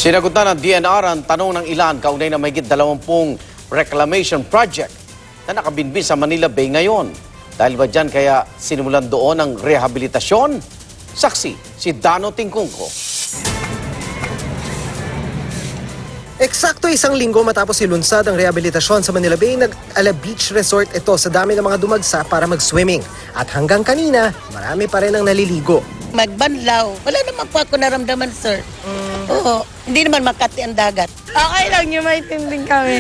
Sinagot na ng DNR ang tanong ng ilan kaugnay na mahigit 20 reclamation project na nakabinbin sa Manila Bay ngayon. Dahil ba dyan kaya sinimulan doon ang rehabilitasyon? Saksi, si Dano Tingkungko. Eksakto isang linggo matapos ilunsad ang rehabilitasyon sa Manila Bay, nag-ala beach resort ito sa dami ng mga dumagsa para mag-swimming. At hanggang kanina, marami pa rin ang naliligo. Magbanlaw. Wala naman po ako naramdaman, sir. Oo, hindi naman makati ang dagat. Okay lang yun, may tinding kami.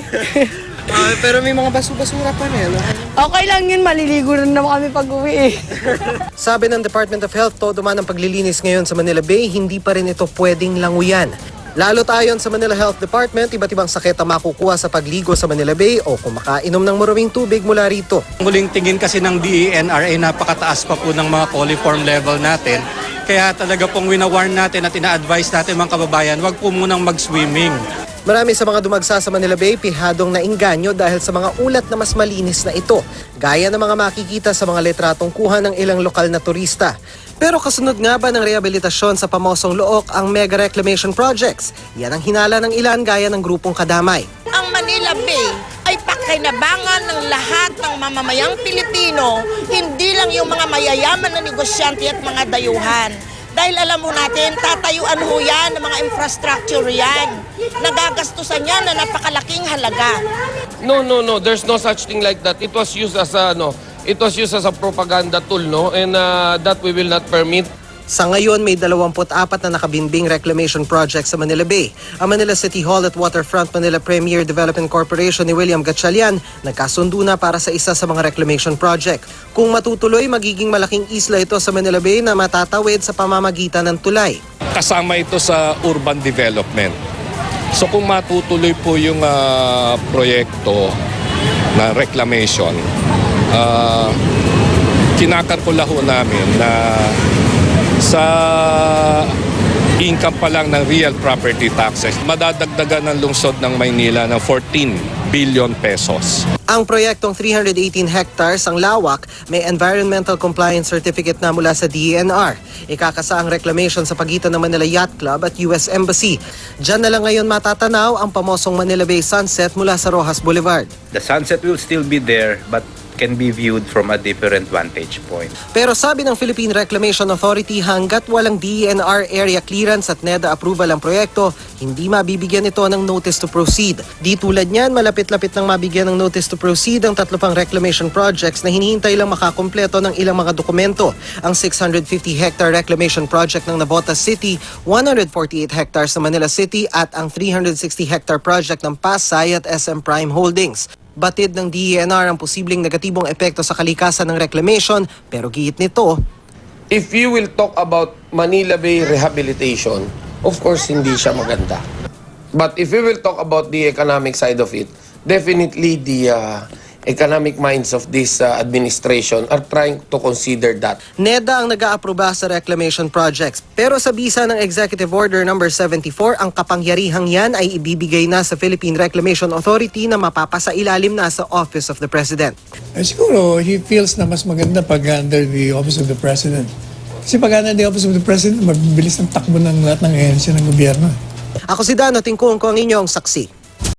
Pero may mga basura pa rin. Okay lang yun, maliligo rin naman kami pag-uwi eh. Sabi ng Department of Health, todo man ang paglilinis ngayon sa Manila Bay, hindi pa rin ito pwedeng languyan. Lalo ayon sa Manila Health Department, iba't ibang sakit ang makukuha sa pagligo sa Manila Bay o kung makainom ng maruming tubig mula rito. Ang huling tingin kasi ng DENR ay napakataas pa po ng mga coliform level natin. Kaya talaga pong winawarn natin at ina-advise natin mga kababayan, wag po munang mag-swimming. Marami sa mga dumagsa sa Manila Bay pihadong nainganyo dahil sa mga ulat na mas malinis na ito, gaya ng mga makikita sa mga litratong kuha ng ilang lokal na turista. Pero kasunod nga ba ng rehabilitasyon sa Pamosong Look ang mega reclamation projects? Yan ang hinala ng ilan gaya ng grupong Kadamay. Ang Manila Bay ay pakinabangan ng lahat ng mamamayang Pilipino, hindi lang yung mga mayayaman na negosyante at mga dayuhan. Dahil alam mo natin, tatayuan ho yan ng mga infrastructure yan. Nagagastusan yan na napakalaking halaga. No. There's no such thing like that. It was used as a propaganda tool, no? And that we will not permit. Sa ngayon, may 24 na nakabinbing reclamation projects sa Manila Bay. Ang Manila City Hall at Waterfront Manila Premier Development Corporation ni William Gatchalian nagkasundo na para sa isa sa mga reclamation project. Kung matutuloy, magiging malaking isla ito sa Manila Bay na matatawid sa pamamagitan ng tulay. Kasama ito sa urban development. So kung matutuloy po yung proyekto na reclamation, kinakalkula ho namin na sa income pa lang ng real property taxes, madadagdagan ng lungsod ng Maynila ng 14 billion pesos. Ang proyektong 318 hectares ang lawak, may environmental compliance certificate na mula sa DENR. Ikakasa ang reclamation sa pagitan ng Manila Yacht Club at US Embassy. Diyan na lang ngayon matatanaw ang pamosong Manila Bay sunset mula sa Rojas Boulevard. The sunset will still be there but can be viewed from a different vantage point. Pero sabi ng Philippine Reclamation Authority, hanggat walang DENR area clearance at NEDA approval ang proyekto, hindi mabibigyan ito ng notice to proceed. Di tulad niyan, malapit-lapit nang mabigyan ng notice to proceed ang 3 pang reclamation projects na hinihintay lang makakumpleto ng ilang mga dokumento. Ang 650-hectare reclamation project ng Navotas City, 148 hectares sa Manila City at ang 360-hectare project ng Pasay at SM Prime Holdings. Batid ng DENR ang posibleng negatibong epekto sa kalikasan ng reclamation, pero giit nito, If you will talk about Manila Bay rehabilitation, of course, hindi siya maganda. But if we will talk about the economic side of it, definitely the economic minds of this administration are trying to consider that. NEDA ang nag-aaproba sa reclamation projects. Pero sa bisa ng Executive Order No. 74, ang kapangyarihang yan ay ibibigay na sa Philippine Reclamation Authority na mapapasailalim na sa Office of the President. Siguro, he feels na mas maganda pag under the Office of the President. Kasi pag under the Office of the President, mabilis ang takbo ng lahat ng ahensya ng gobyerno. Ako si Dano Tingkungko, ang inyong saksi.